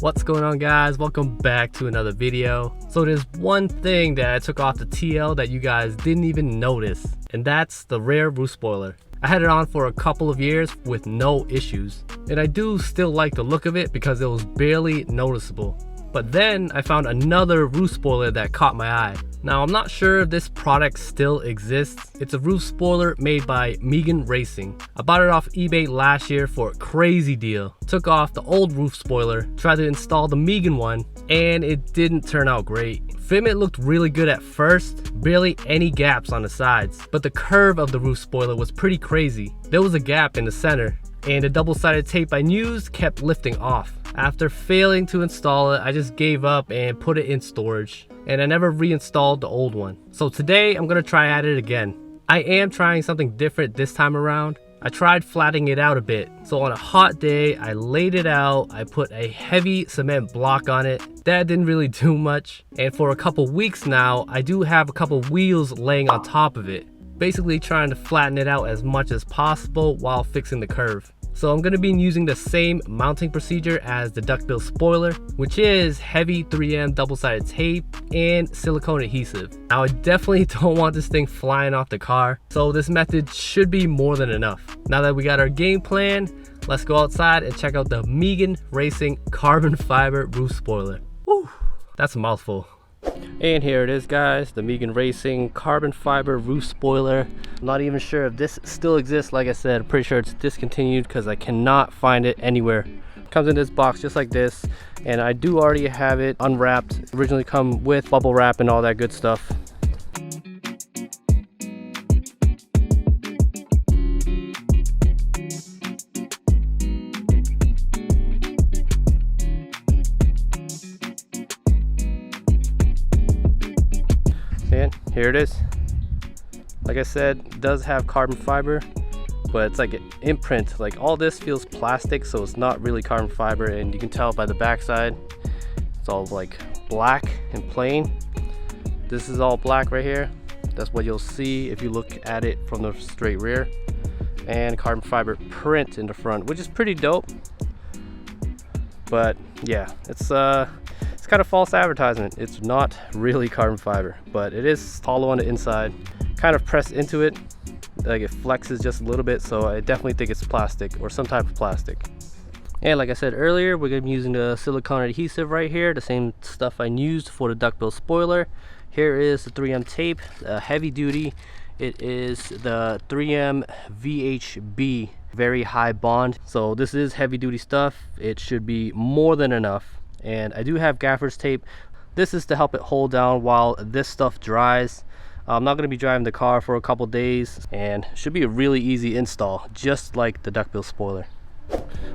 What's going on, guys? Welcome back to another video. So there's one thing that I took off the TL that you guys didn't even notice, and that's the rear roof spoiler. I had it on for a couple of years with no issues, and I do still like the look of it because it was barely noticeable. But then I found another roof spoiler that caught my eye. Now, I'm not sure if this product still exists. It's a roof spoiler made by Megan Racing. I bought it off eBay last year for a crazy deal. Took off the old roof spoiler, tried to install the Megan one, and it didn't turn out great. Fitment looked really good at first, barely any gaps on the sides, but the curve of the roof spoiler was pretty crazy. There was a gap in the center, and the double-sided tape I used kept lifting off. After failing to install it, I just gave up and put it in storage, and I never reinstalled the old one. So today I'm gonna try at it again. I am trying something different this time around. I tried flattening it out a bit. So on a hot day, I laid it out, I put a heavy cement block on it. That didn't really do much. And for a couple weeks now, I do have a couple wheels laying on top of it. Basically trying to flatten it out as much as possible while fixing the curve. So I'm going to be using the same mounting procedure as the duckbill spoiler, which is heavy 3M double-sided tape and silicone adhesive. Now, I definitely don't want this thing flying off the car, so this method should be more than enough. Now that we got our game plan, let's go outside and check out the Megan Racing carbon fiber roof spoiler. Woo, that's a mouthful. And here it is, guys, the Megan Racing carbon fiber roof spoiler. I'm not even sure if this still exists. Like I said, I'm pretty sure it's discontinued because I cannot find it anywhere. It comes in this box just like this, and I do already have it unwrapped. It originally come with bubble wrap and all that good stuff. And here it is. Like I said, it does have carbon fiber, but it's like an imprint. Like all this feels plastic, so it's not really carbon fiber, and you can tell by the backside it's all like black and plain. This is all black right here. That's what you'll see if you look at it from the straight rear, and carbon fiber print in the front, which is pretty dope. But yeah, it's kind of false advertisement. It's not really carbon fiber, but it is hollow on the inside, kind of pressed into it, like it flexes just a little bit, so I definitely think it's plastic or some type of plastic. And like I said earlier, we're gonna be using the silicone adhesive right here, the same stuff I used for the duckbill spoiler. Here is the 3M tape, heavy duty. It is the 3M VHB, very high bond, so this is heavy duty stuff. It should be more than enough. And I do have gaffer's tape. This is to help it hold down while this stuff dries. I'm not going to be driving the car for a couple days, and should be a really easy install, just like the duckbill spoiler.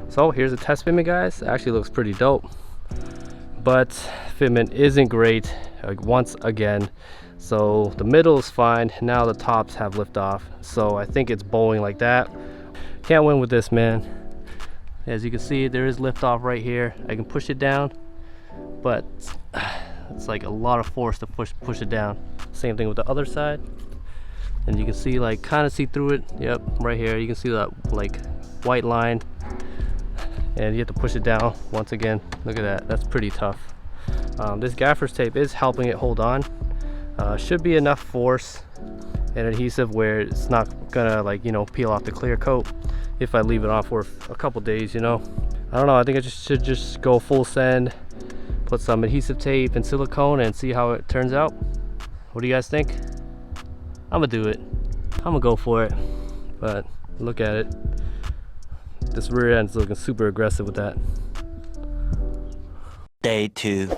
So here's a test fitment, guys. It actually looks pretty dope, but fitment isn't great, like once again. So the middle is fine, now the tops have lift off, so I think it's bowing like that. Can't win with this, man. As you can see, there is lift off right here. I can push it down, but it's like a lot of force to push it down. Same thing with the other side, and you can see, like, kind of see through it. Yep, right here you can see that like white line, and you have to push it down once again. Look at that, that's pretty tough. This gaffer's tape is helping it hold on. Should be enough force and adhesive where it's not gonna, like, you know, peel off the clear coat if I leave it on for a couple days, you know. I don't know, I think I should just go full send, put some adhesive tape and silicone, and see how it turns out. What do you guys think? I'm gonna do it. I'm gonna go for it. But look at it. This rear end's looking super aggressive with that. Day 2.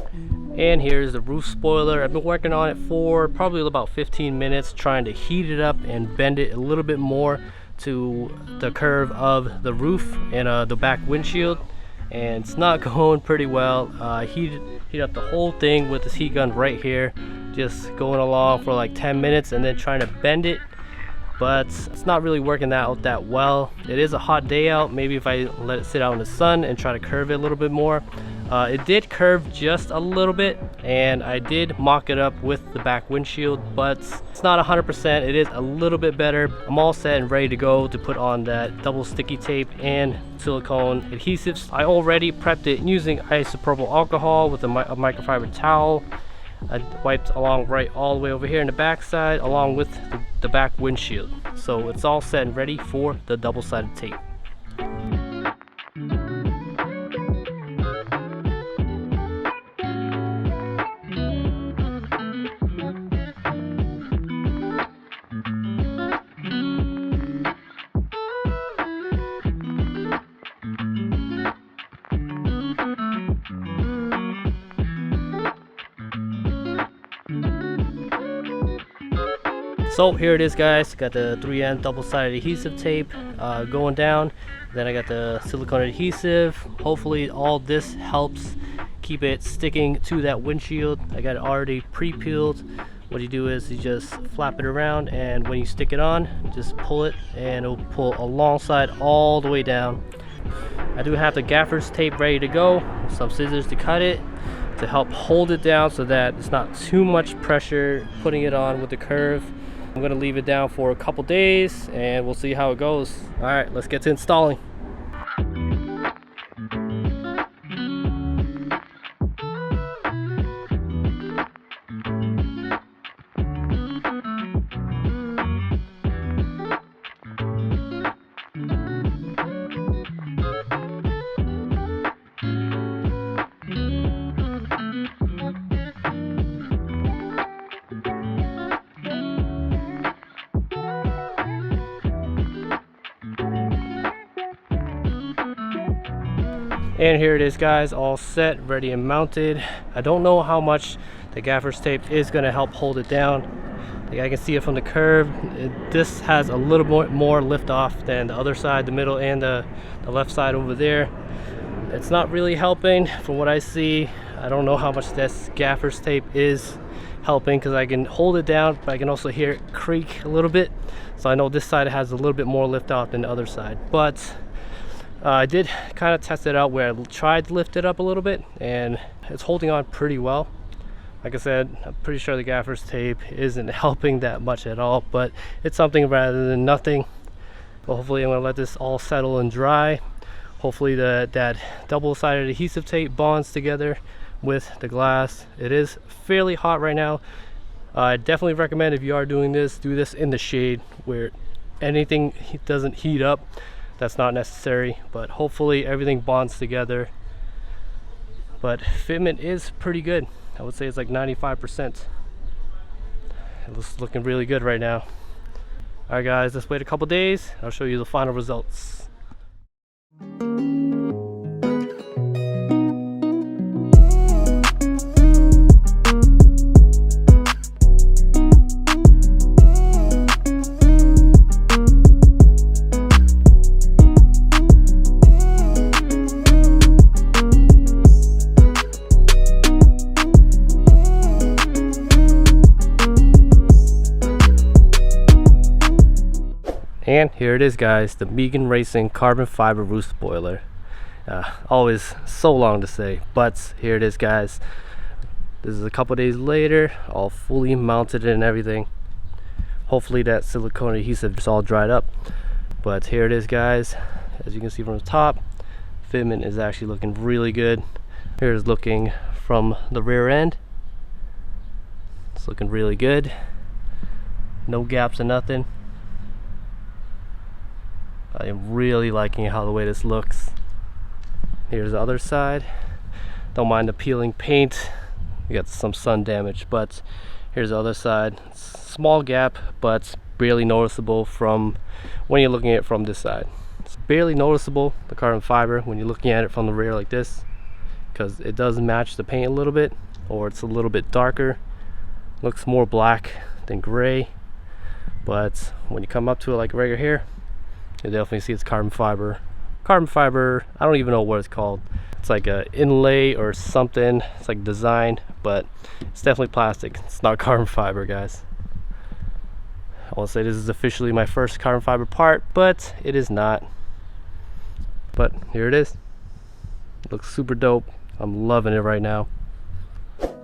And here's the roof spoiler. I've been working on it for probably about 15 minutes, trying to heat it up and bend it a little bit more to the curve of the roof and the back windshield, and it's not going pretty well. Heat up the whole thing with this heat gun right here, just going along for like 10 minutes and then trying to bend it, but it's not really working out that well. It is a hot day out. Maybe if I let it sit out in the sun and try to curve it a little bit more, It did curve just a little bit, and I did mock it up with the back windshield, but it's not 100%. It is a little bit better. I'm all set and ready to go to put on that double sticky tape and silicone adhesives. I already prepped it using isopropyl alcohol with a microfiber towel. I wiped along all the way over here in the back side along with the back windshield. So it's all set and ready for the double-sided tape. So here it is, guys. Got the 3M double-sided adhesive tape going down. Then I got the silicone adhesive. Hopefully all this helps keep it sticking to that windshield. I got it already pre-peeled. What you do is you just flap it around, and when you stick it on, just pull it and it'll pull alongside all the way down. I do have the gaffer's tape ready to go, some scissors to cut it to help hold it down so that it's not too much pressure putting it on with the curve. I'm gonna leave it down for a couple days and we'll see how it goes. All right, let's get to installing. And here it is, guys, all set, ready and mounted. I don't know how much the gaffer's tape is going to help hold it down. I can see it from the curve. This has a little more lift off than the other side, the middle and the left side over there. It's not really helping from what I see. I don't know how much this gaffer's tape is helping because I can hold it down, but I can also hear it creak a little bit. So I know this side has a little bit more lift off than the other side. But I did kind of test it out where I tried to lift it up a little bit, and it's holding on pretty well. Like I said, I'm pretty sure the gaffer's tape isn't helping that much at all, but it's something rather than nothing. But hopefully I'm going to let this all settle and dry. Hopefully that double-sided adhesive tape bonds together with the glass. It is fairly hot right now. I definitely recommend, if you are doing this, do this in the shade where anything doesn't heat up. That's not necessary, but hopefully everything bonds together. But fitment is pretty good. I would say it's like 95%. It's looking really good right now. All right, guys, let's wait a couple days. I'll show you the final results. And here it is, guys, the Megan Racing carbon fiber roof spoiler. Always so long to say, but here it is, guys. This is a couple days later, all fully mounted and everything. Hopefully that silicone adhesive is all dried up. But here it is, guys. As you can see from the top, fitment is actually looking really good. Here's looking from the rear end. It's looking really good. No gaps or nothing. I am really liking how the way this looks. Here's the other side. Don't mind the peeling paint. We got some sun damage, but here's the other side. Small gap, but barely noticeable from when you're looking at it from this side. It's barely noticeable, the carbon fiber, when you're looking at it from the rear like this, because it does match the paint a little bit, or it's a little bit darker. Looks more black than gray, but when you come up to it like right here, you definitely see it's carbon fiber. Carbon fiber, I don't even know what it's called. It's like a inlay or something. It's like design, but it's definitely plastic. It's not carbon fiber, guys. I will say this is officially my first carbon fiber part, but it is not. But here it is. It looks super dope. I'm loving it right now.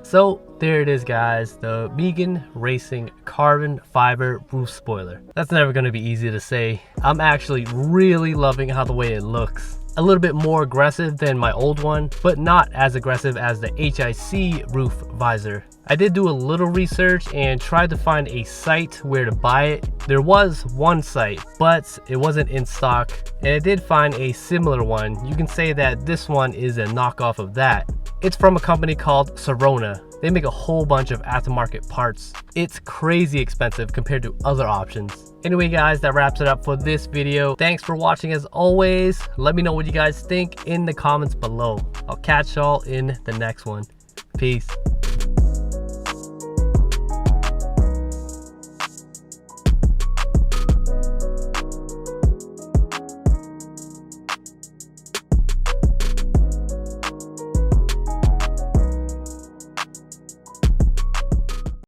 So there it is, guys, the Megan Racing carbon fiber roof spoiler. That's never going to be easy to say. I'm actually really loving how the way it looks. A little bit more aggressive than my old one, but not as aggressive as the HIC roof visor. I did do a little research and tried to find a site where to buy it. There was one site, but it wasn't in stock, and I did find a similar one. You can say that this one is a knockoff of that. It's from a company called Sorona. They make a whole bunch of aftermarket parts. It's crazy expensive compared to other options. Anyway, guys, that wraps it up for this video. Thanks for watching as always. Let me know what you guys think in the comments below. I'll catch y'all in the next one. Peace.